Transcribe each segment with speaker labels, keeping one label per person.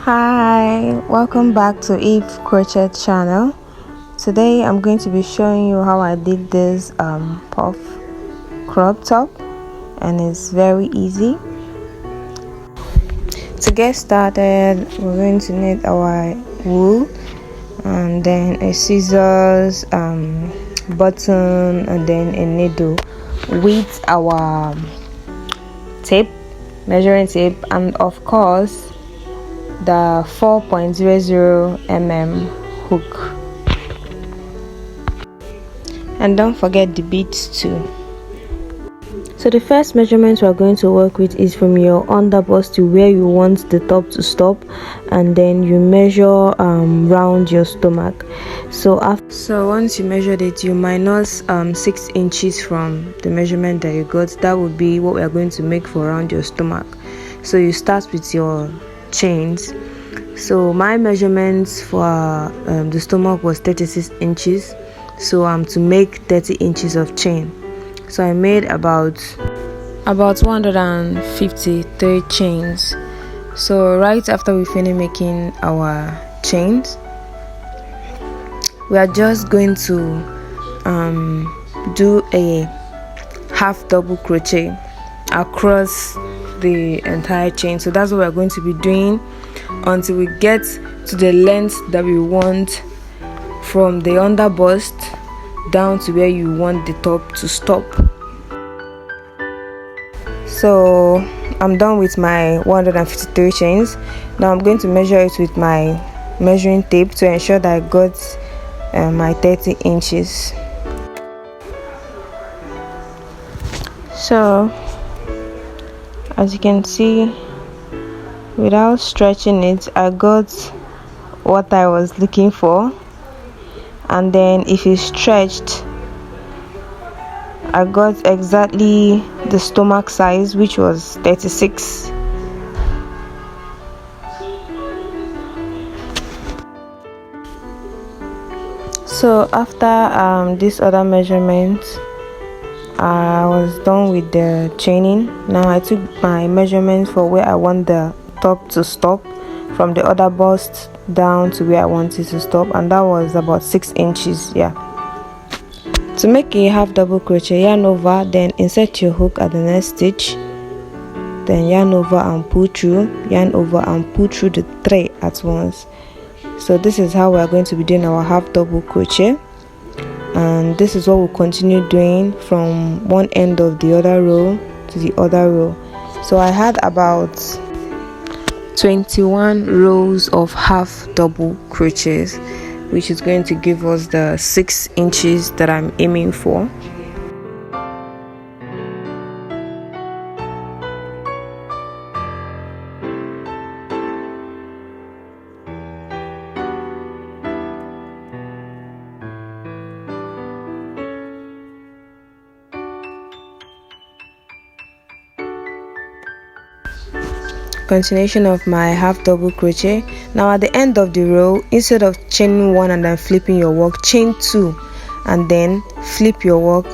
Speaker 1: Hi, welcome back to Eve Crochet channel. Today I'm going to be showing you how I did this puff crop top, and it's very easy. To get started, we're going to need our wool and then a scissors, button, and then a needle with our tape, measuring tape, and of course the 4.00 mm hook. And don't forget the beads too. So the first measurement we are going to work with is from your underbust to where you want the top to stop, and then you measure round your stomach. So once you measured it, you minus 6 inches from the measurement that you got. That would be what we are going to make for around your stomach. So you start with your chains. So my measurements for the stomach was 36 inches. So to make 30 inches of chain, so I made about 153 chains. So right after we finish making our chains, we are just going to do a half double crochet across the entire chain. So that's what we're going to be doing until we get to the length that we want from the underbust down to where you want the top to stop. So I'm done with my 153 chains. Now I'm going to measure it with my measuring tape to ensure that I got my 30 inches. So as you can see, without stretching it, I got what I was looking for. And then if you stretched, I got exactly the stomach size, which was 36. So after this other measurement, I was done with the chaining. Now I took my measurements for where I want the top to stop from the other bust down to where I want it to stop, and that was about 6 inches. To make a half double crochet, yarn over, then insert your hook at the next stitch, then yarn over and pull through, yarn over and pull through the 3 at once. So this is how we are going to be doing our half double crochet, and this is what we'll continue doing from one end of the other row to the other row. So I had about 21 rows of half double crochets, which is going to give us the 6 inches that I'm aiming for. Continuation of my half double crochet. Now at the end of the row, instead of chaining 1 and then flipping your work, chain 2 and then flip your work,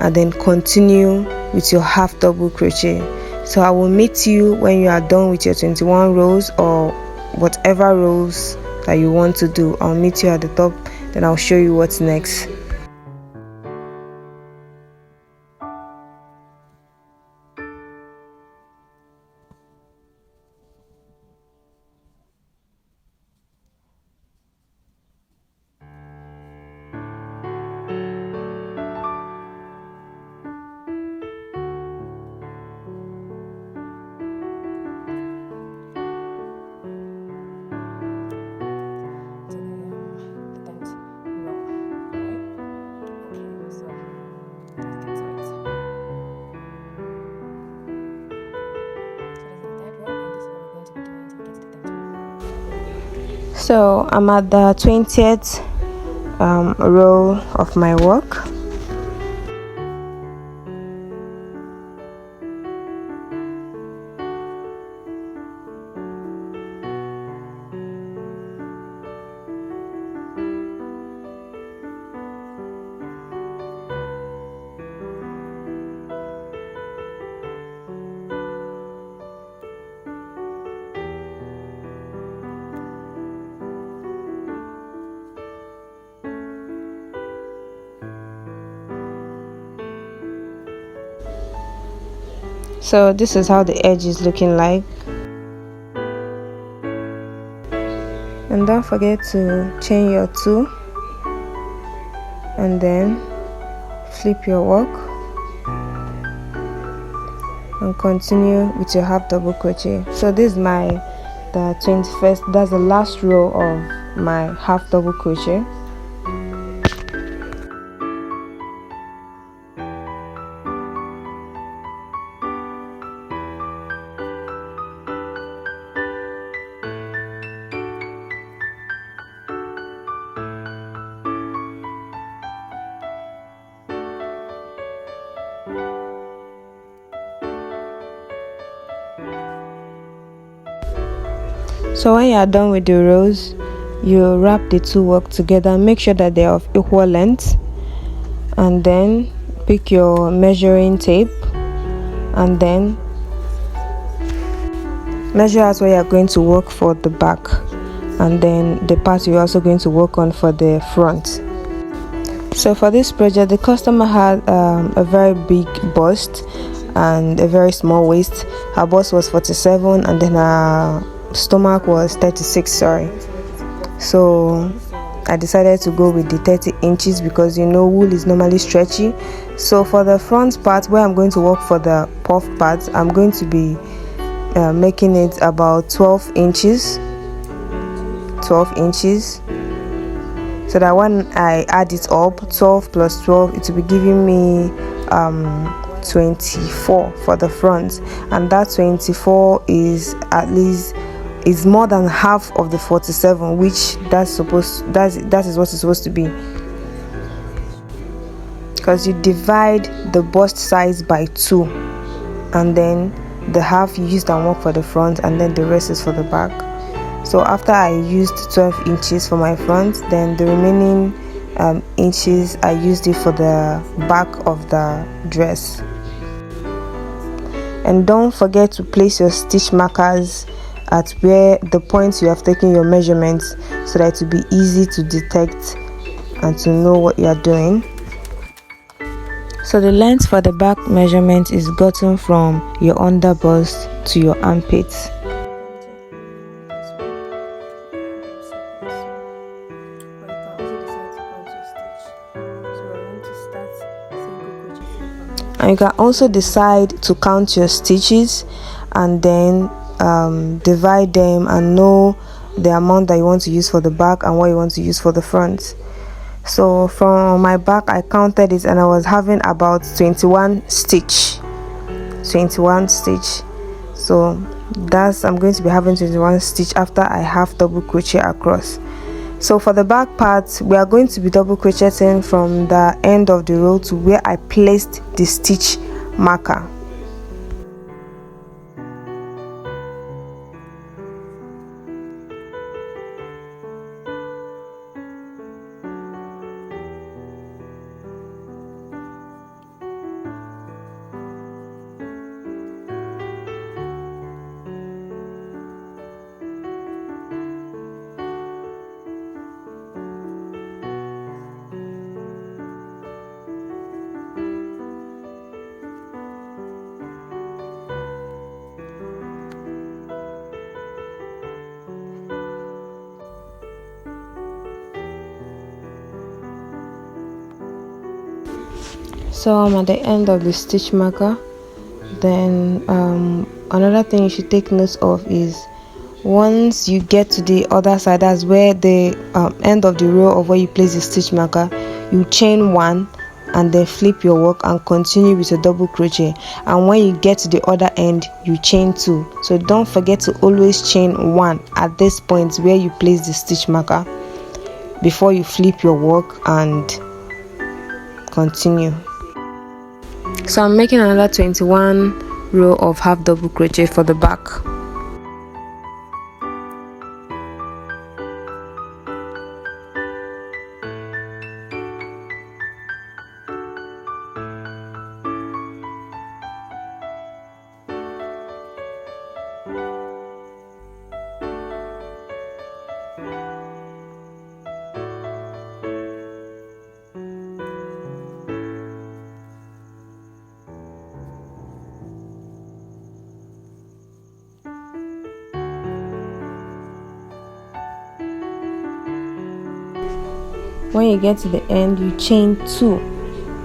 Speaker 1: and then continue with your half double crochet. So I will meet you when you are done with your 21 rows or whatever rows that you want to do. I'll meet you at the top, then I'll show you what's next. So I'm at the 20th row of my work. So this is how the edge is looking like. And don't forget to chain your 2 and then flip your work and continue with your half double crochet. So this is the 21st, that's the last row of my half double crochet. So when you are done with the rows, you wrap the 2 work together, make sure that they are of equal length, and then pick your measuring tape and then measure out where you are going to work for the back, and then the part you're also going to work on for the front. So for this project, the customer had a very big bust and a very small waist. Her bust was 47 and then her stomach was 36, sorry. So I decided to go with the 30 inches because wool is normally stretchy. So for the front part, where I'm going to work for the puff part, I'm going to be making it about 12 inches, so that when I add it up, 12 plus 12, it will be giving me 24 for the front, and that 24 is more than half of the 47, which that is what it's supposed to be, because you divide the bust size by 2 and then the half you used and work for the front, and then the rest is for the back. So after I used 12 inches for my front, then the remaining inches I used it for the back of the dress. And don't forget to place your stitch markers at where the points you have taken your measurements, so that it will be easy to detect and to know what you are doing. So the length for the back measurement is gotten from your under bust to your armpits. And you can also decide to count your stitches and then divide them and know the amount that you want to use for the back and what you want to use for the front. So from my back, I counted it and I was having about 21 stitch. So I'm going to be having 21 stitch after I half double crochet across. So for the back part, we are going to be double crocheting from the end of the row to where I placed the stitch marker. So I'm at the end of the stitch marker. Then another thing you should take note of is once you get to the other side, that's where the end of the row of where you place the stitch marker, you chain 1 and then flip your work and continue with a double crochet, and when you get to the other end, you chain 2. So don't forget to always chain 1 at this point where you place the stitch marker before you flip your work and continue. So I'm making another 21 row of half double crochet for the back. When you get to the end, you chain 2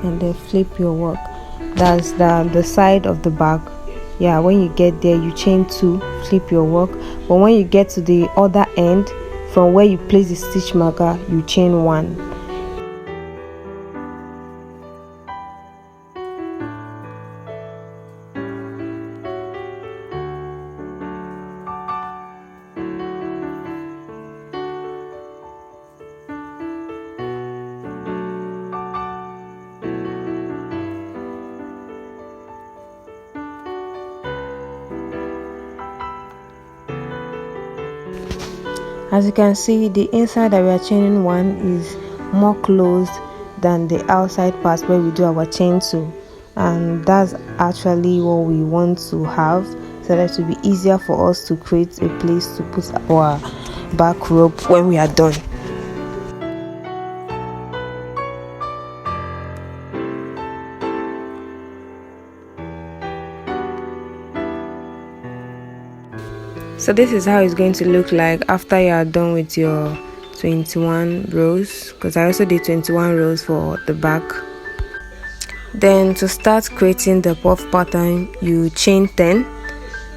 Speaker 1: and then flip your work. That's the side of the back. Yeah, when you get there, you chain 2, flip your work. But when you get to the other end, from where you place the stitch marker, you chain 1. As you can see, the inside that we are chaining 1 is more closed than the outside part where we do our chain 2, and that's actually what we want to have, so that it will be easier for us to create a place to put our back rope when we are done. So this is how it's going to look like after you are done with your 21 rows, because I also did 21 rows for the back. Then to start creating the puff pattern, you chain 10.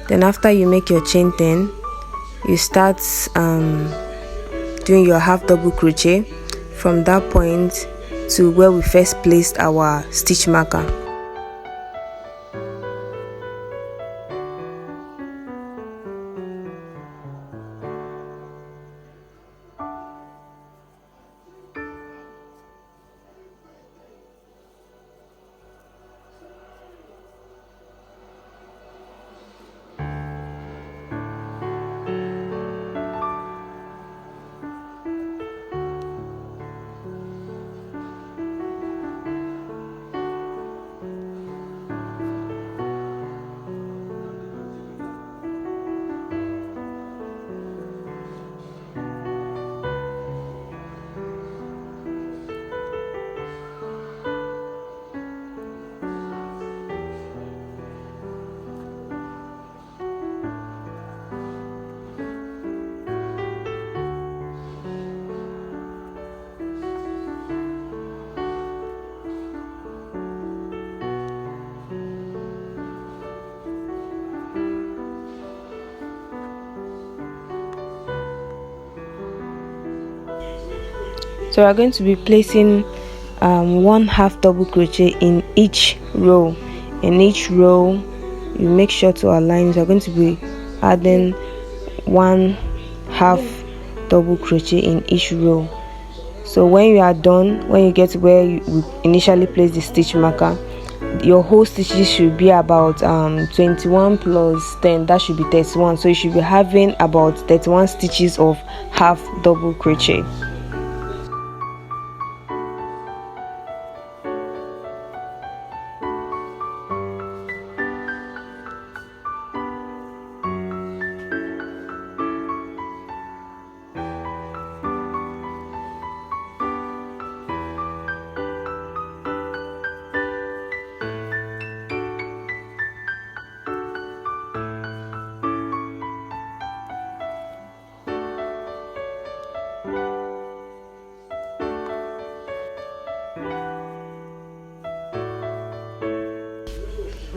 Speaker 1: Then after you make your chain 10, you start doing your half double crochet from that point to where we first placed our stitch marker. So we're going to be placing 1 half double crochet in each row. In each row, you make sure to align. So we're going to be adding 1 half double crochet in each row. So when you are done, when you get to where you initially place the stitch marker, your whole stitches should be about 21 plus 10, that should be 31. So you should be having about 31 stitches of half double crochet.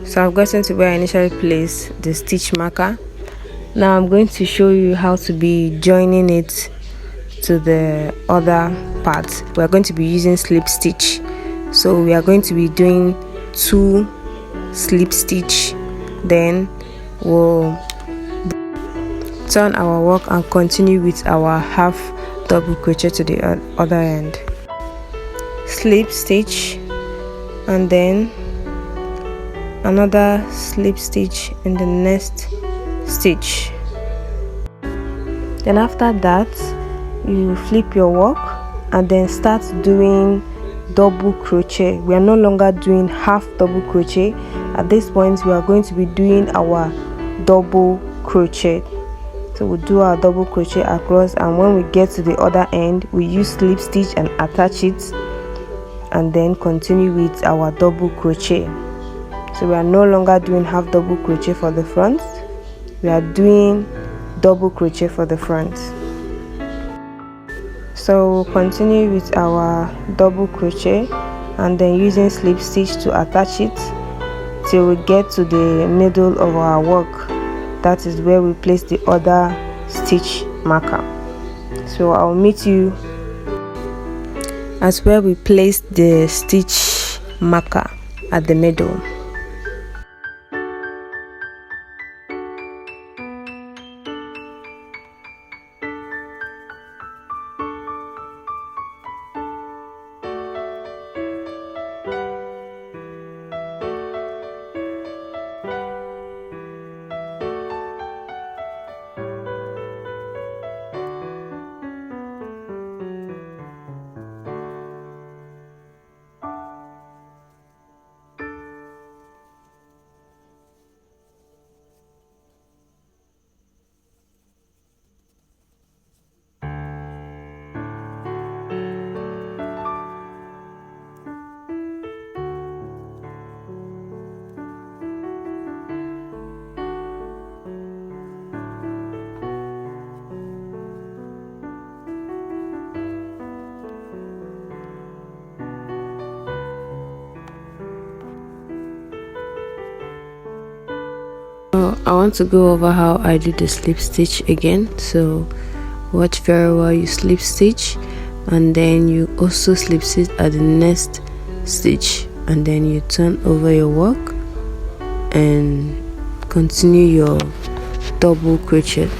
Speaker 1: So I've gotten to where I initially placed the stitch marker. Now I'm going to show you how to be joining it to the other part. We're going to be using slip stitch. So we are going to be doing 2 slip stitch, then we'll turn our work and continue with our half double crochet to the other end. Slip stitch, and then another slip stitch in the next stitch. Then after that, you flip your work and then start doing double crochet. We are no longer doing half double crochet. At this point, we are going to be doing our double crochet. So we'll do our double crochet across, and when we get to the other end, we use slip stitch and attach it, and then continue with our double crochet. So we are no longer doing half double crochet for the front, we are doing double crochet for the front. So we'll continue with our double crochet and then using slip stitch to attach it till we get to the middle of our work. That is where we place the other stitch marker. So I'll meet you as where we place the stitch marker at the middle. I want to go over how I do the slip stitch again. So watch very well. You slip stitch and then you also slip stitch at the next stitch, and then you turn over your work and continue your double crochet.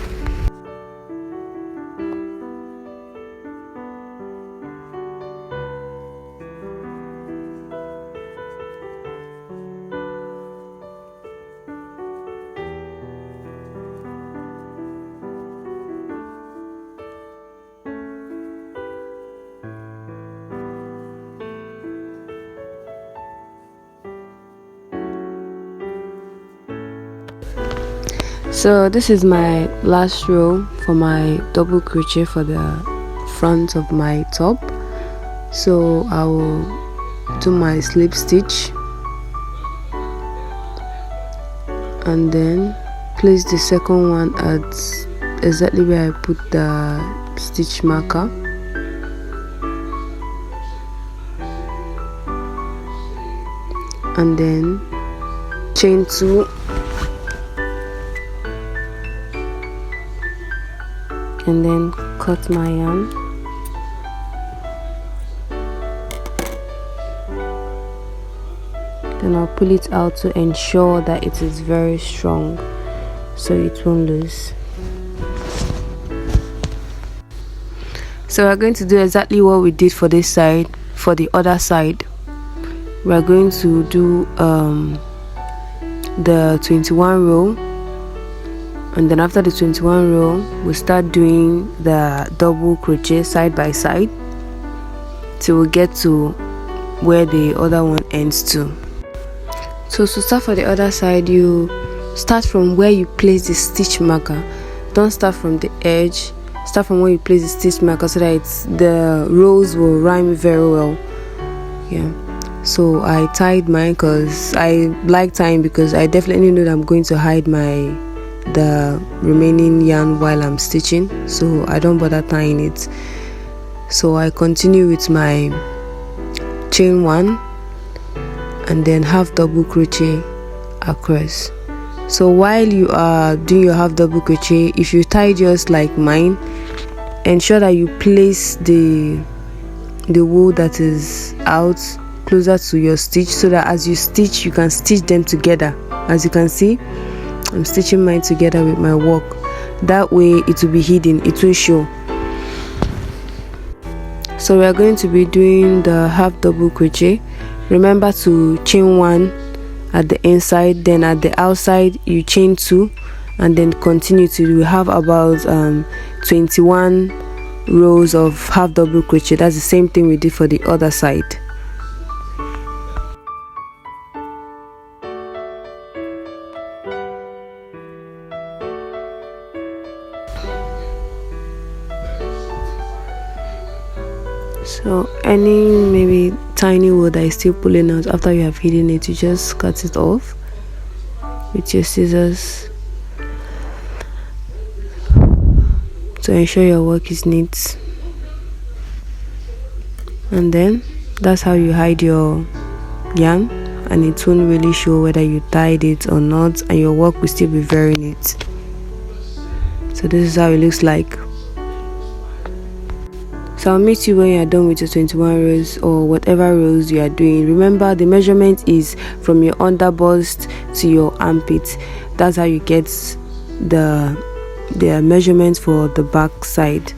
Speaker 1: So this is my last row for my double crochet for the front of my top. So I will do my slip stitch and then place the second one at exactly where I put the stitch marker. And then chain 2 and then cut my yarn. Then I'll pull it out to ensure that it is very strong so it won't lose. So we're going to do exactly what we did for this side. For the other side, we're going to do the 21 row, and then after the 21 row we'll start doing the double crochet side by side till we get to where the other one ends to. So to start for the other side, you start from where you place the stitch marker. Don't start from the edge, start from where you place the stitch marker so that the rows will rhyme very well. Yeah, so I tied mine because I like tying, because I definitely know that I'm going to hide the remaining yarn while I'm stitching, so I don't bother tying it. So I continue with my chain 1 and then half double crochet across. So while you are doing your half double crochet, if you tie just like mine, ensure that you place the wool that is out closer to your stitch so that as you stitch you can stitch them together. As you can see, I'm stitching mine together with my work. That way it will be hidden, it will show. So we are going to be doing the half double crochet. Remember to chain 1 at the inside, then at the outside you chain 2 and then continue to do. We have about 21 rows of half double crochet. That's the same thing we did for the other side. So any maybe tiny wool that is still pulling out after you have hidden it, you just cut it off with your scissors to ensure your work is neat. and then that's how you hide your yarn, and it won't really show whether you tied it or not, and your work will still be very neat. So this is how it looks like. So I'll meet you when you are done with your 21 rows or whatever rows you are doing. Remember, the measurement is from your under bust to your armpit. That's how you get the measurement for the back side.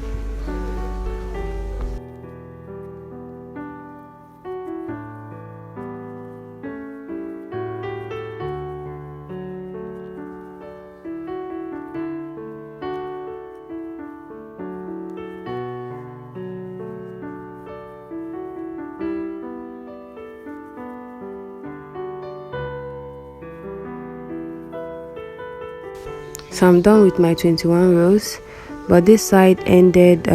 Speaker 1: So I'm done with my 21 rows, but this side ended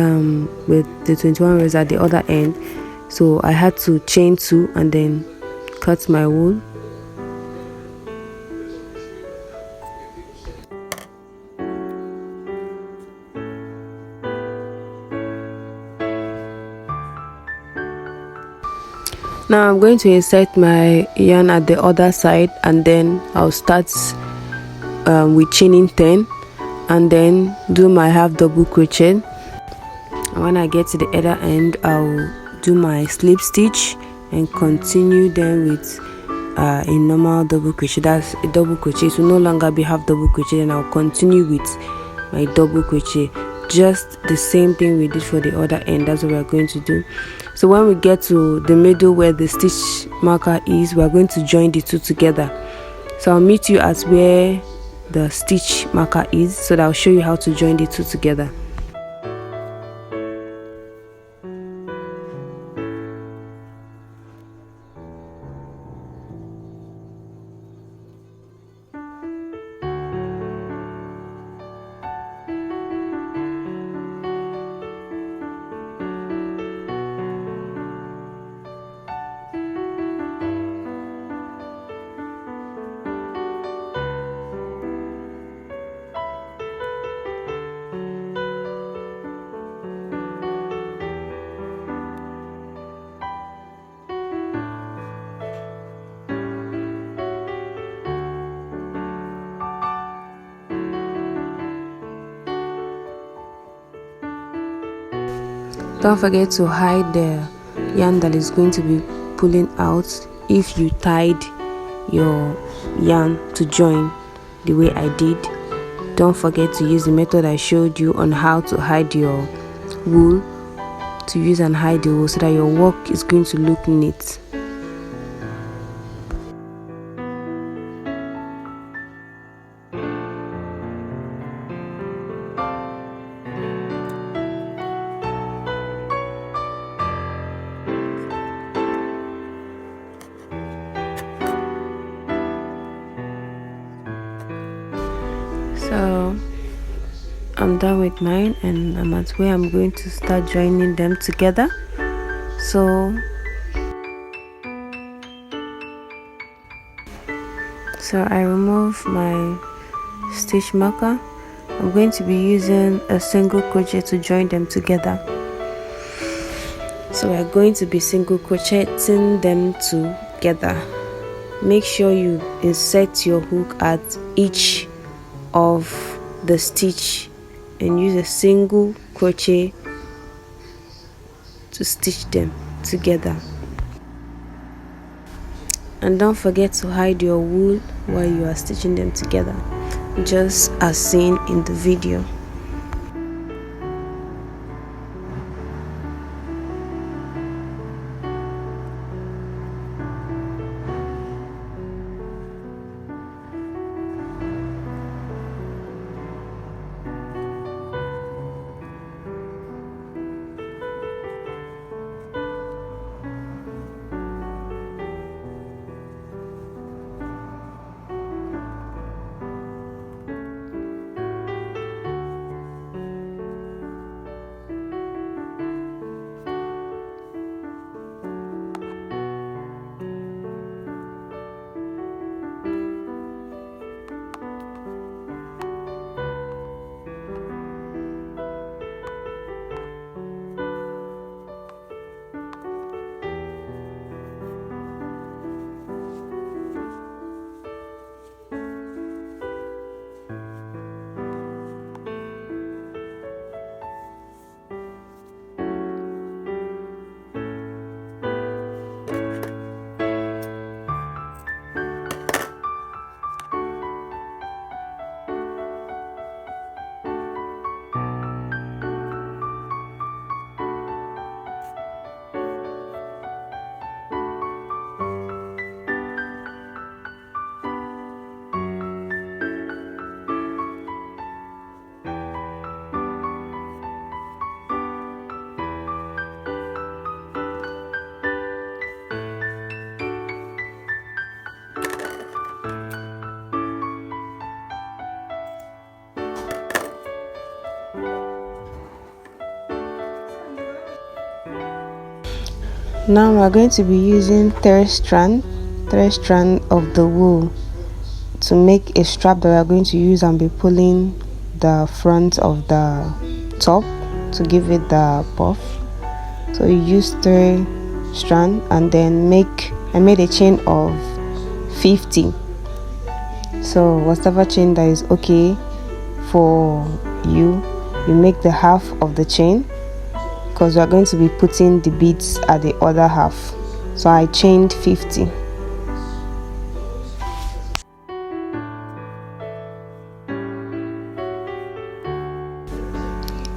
Speaker 1: with the 21 rows at the other end, so I had to chain 2 and then cut my wool. Now I'm going to insert my yarn at the other side, and then I'll start with chaining 10 and then do my half double crochet, and when I get to the other end I'll do my slip stitch and continue then with a normal double crochet. That's a double crochet. It will no longer be half double crochet, and I'll continue with my double crochet, just the same thing we did for the other end. That's what we're going to do. So when we get to the middle where the stitch marker is, we're going to join the two together. So I'll meet you at where the stitch marker is, so that I'll show you how to join the two together. Don't forget to hide the yarn that is going to be pulling out if you tied your yarn to join the way I did. Don't forget to use the method I showed you on how to hide your wool, to use and hide the wool so that your work is going to look neat. So I'm done with mine, and I'm at where I'm going to start joining them together. So I remove my stitch marker. I'm going to be using a single crochet to join them together. So we're going to be single crocheting them together. Make sure you insert your hook at each of the stitch and use a single crochet to stitch them together. And don't forget to hide your wool while you are stitching them together, just as seen in the video. Now we're going to be using three strand of the wool to make a strap that we're going to use and be pulling the front of the top to give it the puff. So you use 3 strands and then I made a chain of 50. So whatever chain that is okay for you make the half of the chain, because we are going to be putting the beads at the other half. So I chained 50.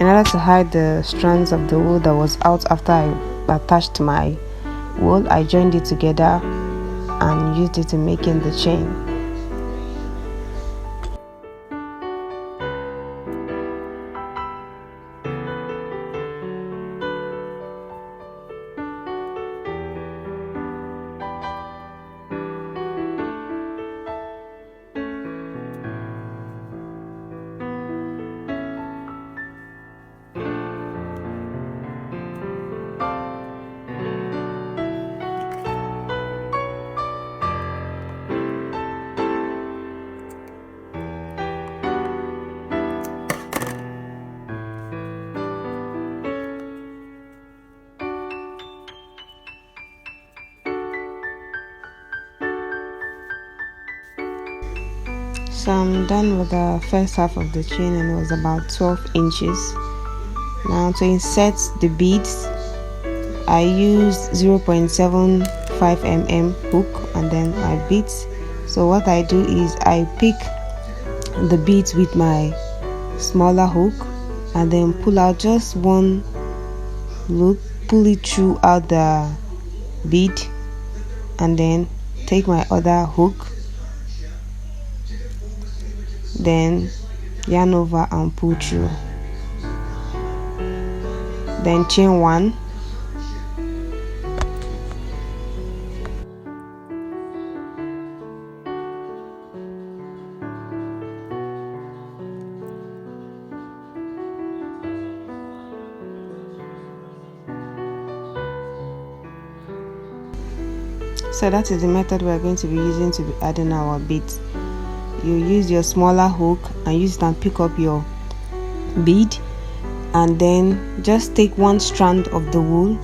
Speaker 1: In order to hide the strands of the wool that was out after I attached my wool, I joined it together and used it to making the chain. So I'm done with the first half of the chain, and it was about 12 inches. Now to insert the beads, I used 0.75 mm hook and then my beads. So what I do is I pick the beads with my smaller hook and then pull out just one loop, pull it throughout the bead, and then take my other hook, then yarn over and pull through, then chain 1, so that is the method we are going to be using to be adding our beads. You use your smaller hook and use it and pick up your bead, and then just take one strand of the wool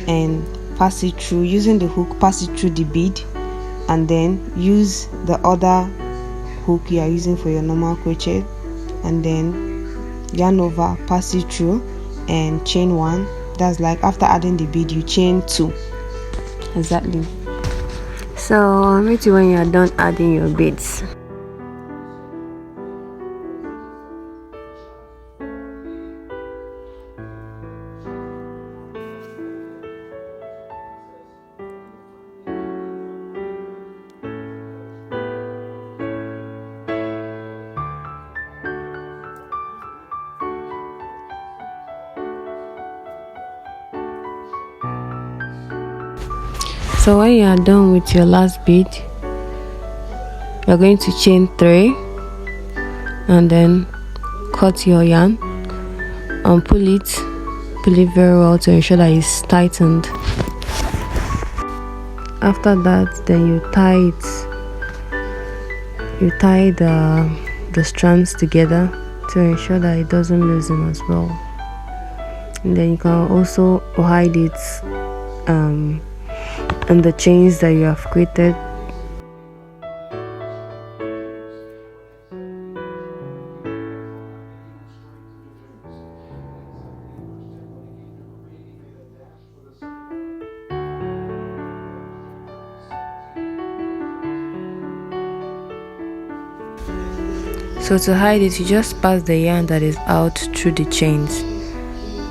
Speaker 1: and pass it through, using the hook, pass it through the bead, and then use the other hook you are using for your normal crochet, and then yarn over, pass it through and chain 1. That's like after adding the bead you chain 2. Exactly. So I'll meet you when you are done adding your beads. So when you are done with your last bead, you're going to chain 3 and then cut your yarn and pull it very well to ensure that it's tightened. After that, then you tie the strands together to ensure that it doesn't loosen as well. And then you can also hide it and the chains that you have created. So to hide it, you just pass the yarn that is out through the chains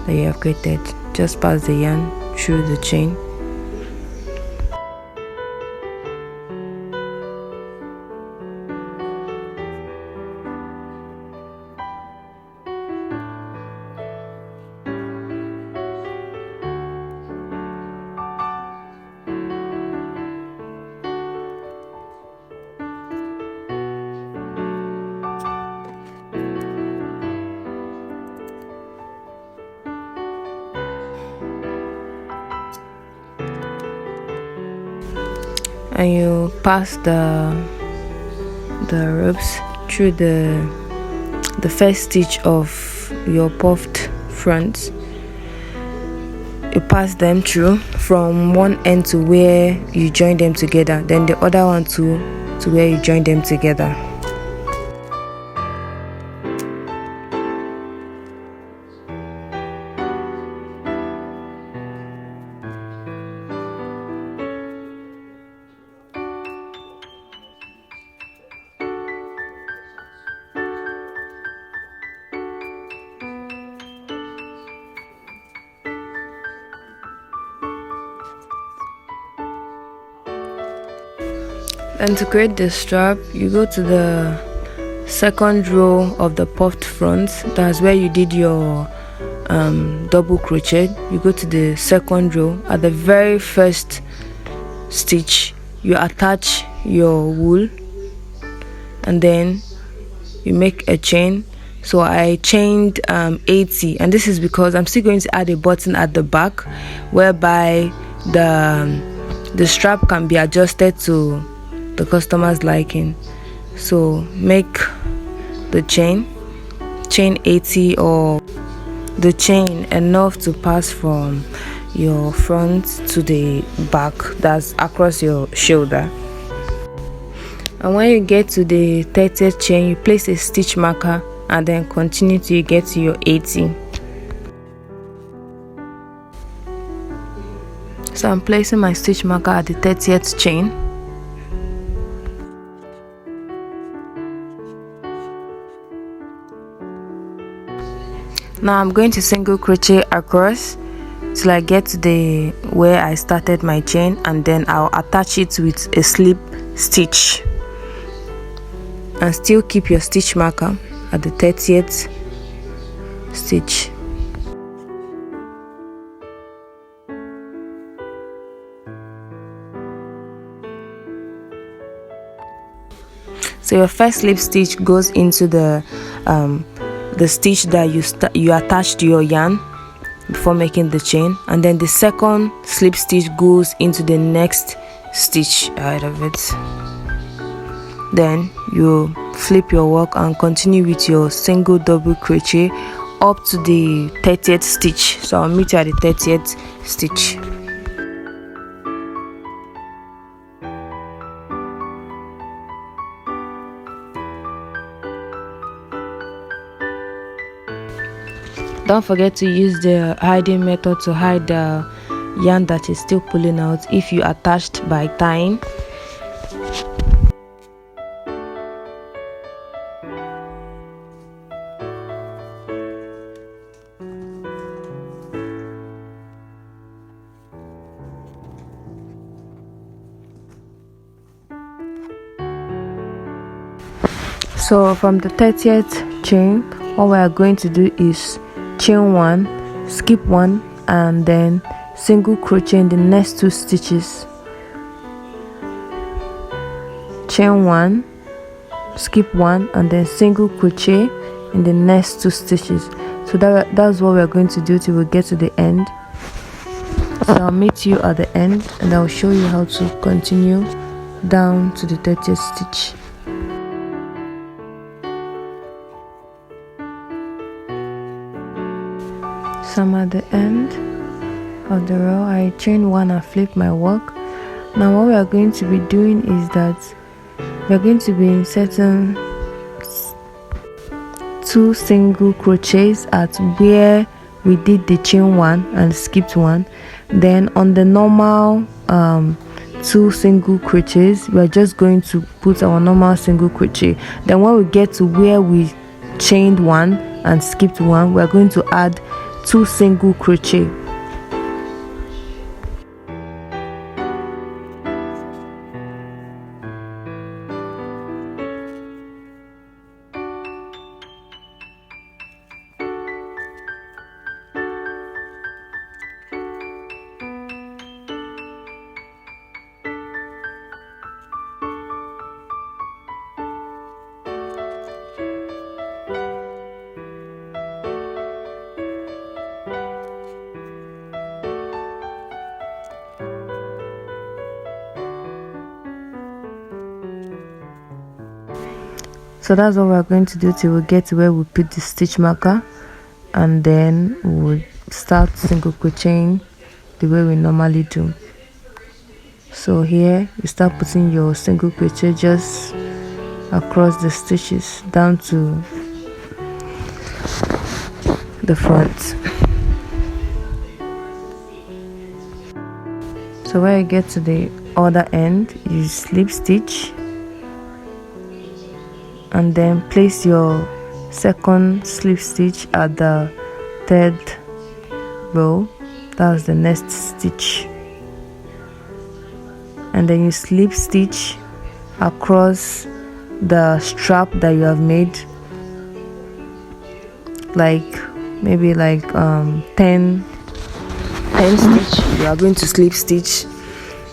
Speaker 1: that you have created. Just pass the yarn through the chain. and you pass the ropes through the first stitch of your puffed front. You pass them through from one end to where you join them together, then the other one to where you join them together. And to create the strap, you go to the second row of the puffed front. That's where you did your double crochet. You go to the second row. At the very first stitch, you attach your wool, and then you make a chain. So I chained 80, and this is because I'm still going to add a button at the back, whereby the strap can be adjusted to the customer's liking. So make the chain 80, or the chain enough to pass from your front to the back, that's across your shoulder. And when you get to the 30th chain, you place a stitch marker and then continue till you get to your 80. So I'm placing my stitch marker at the 30th chain. Now I'm going to single crochet across till I get to the where I started my chain, and then I'll attach it with a slip stitch, and still keep your stitch marker at the 30th stitch. So your first slip stitch goes into the stitch that you attached to your yarn before making the chain, and then the second slip stitch goes into the next stitch out of it. Then you flip your work and continue with your single double crochet up to the 30th stitch. So I'll meet you at the 30th stitch. Don't forget to use the hiding method to hide the yarn that is still pulling out if you attached by tying. So from the 30th chain, what we are going to do is chain 1, skip 1, and then single crochet in the next 2 stitches. Chain 1, skip 1, and then single crochet in the next 2 stitches. So that's what we're going to do till we get to the end. So I'll meet you at the end, and I'll show you how to continue down to the 30th stitch. So I'm at the end of the row. I chain 1 and flip my work. Now what we are going to be doing is that we are going to be inserting 2 single crochets at where we did the chain 1 and skipped 1. Then on the normal 2 single crochets, we are just going to put our normal single crochet. Then when we get to where we chained 1 and skipped 1, we are going to add 2 single crochet. So that's what we're going to do till we get to where we put the stitch marker, and then we'll start single crocheting the way we normally do. So here you start putting your single crochet just across the stitches down to the front. So when you get to the other end, you slip stitch and then place your second slip stitch at the third row. That's the next stitch, and then you slip stitch across the strap that you have made, like maybe like 10 stitch. You are going to slip stitch.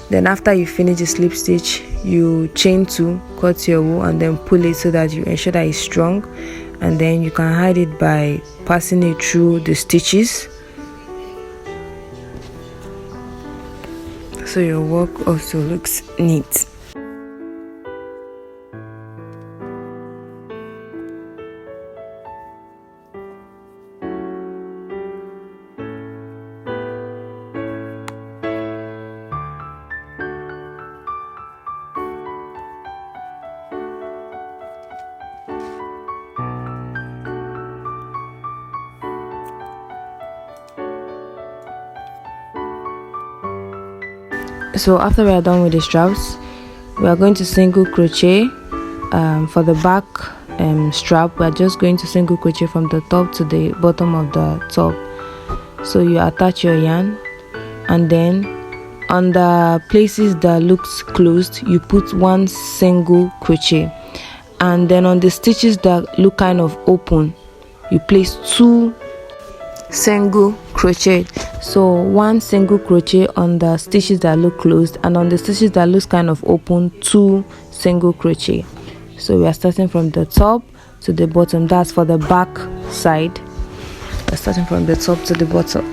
Speaker 1: Then after you finish the slip stitch, you chain 2, cut your wool, and then pull it so that you ensure that it's strong, and then you can hide it by passing it through the stitches, so your work also looks neat. So after we are done with the straps, we are going to single crochet for the back strap. We are just going to single crochet from the top to the bottom of the top. So you attach your yarn, and then on the places that looks closed, you put 1 single crochet, and then on the stitches that look kind of open, you place 2 single crochet. So 1 single crochet on the stitches that look closed, and on the stitches that looks kind of open, 2 single crochet. So we are starting from the top to the bottom. That's for the back side. We're starting from the top to the bottom.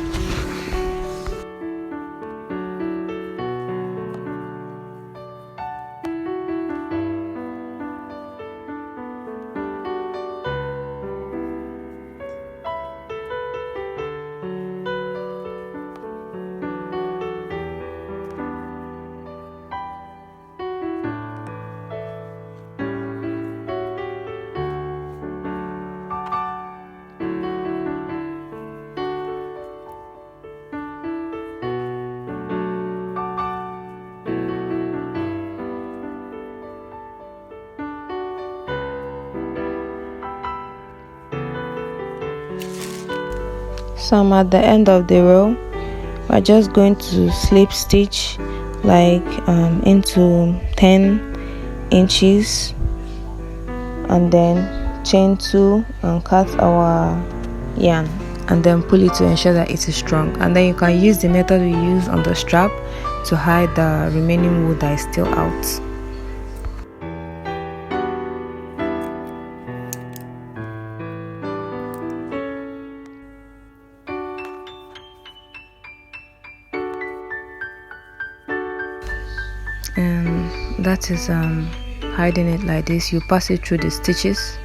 Speaker 1: So I'm at the end of the row. We're just going to slip stitch like into 10 inches, and then chain 2 and cut our yarn, and then pull it to ensure that it is strong. And then you can use the method we use on the strap to hide the remaining wool that is still out. And that is hiding it like this. You pass it through the stitches,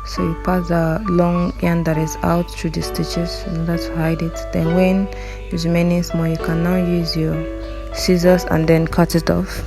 Speaker 1: so you pass the long yarn that is out through the stitches in order to hide it. Then when it's remaining small, you can now use your scissors and then cut it off.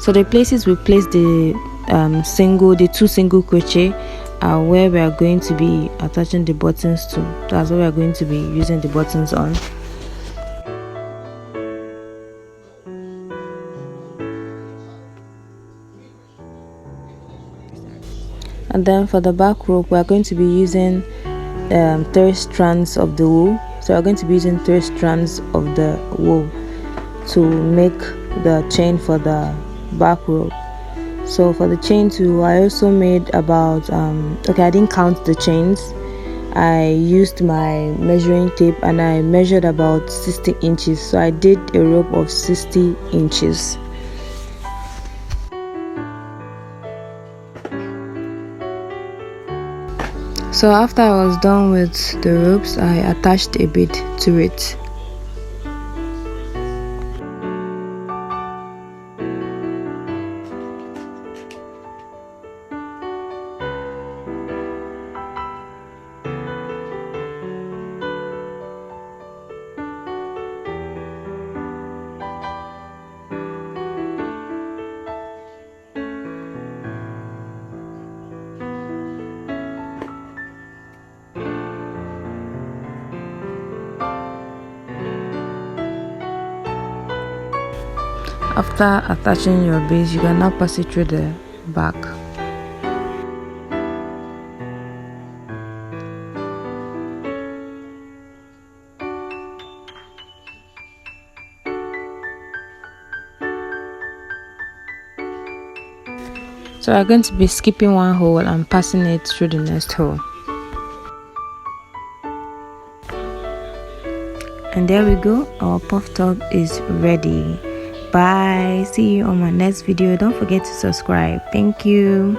Speaker 1: So the places we place the two single crochet are where we are going to be attaching the buttons to. That's where we are going to be using the buttons on. And then for the back rope, we are going to be using 3 strands of the wool. So we're going to be using 3 strands of the wool to make the chain for the back rope. So for the chain too, I also made about okay, I didn't count the chains. I used my measuring tape and I measured about 60 inches. So I did a rope of 60 inches. So after I was done with the ropes, I attached a bead to it. After attaching your base, you can now pass it through the back. So we're going to be skipping one hole and passing it through the next hole. And there we go, our puff top is ready. Bye, see you on my next video. Don't forget to subscribe. Thank you.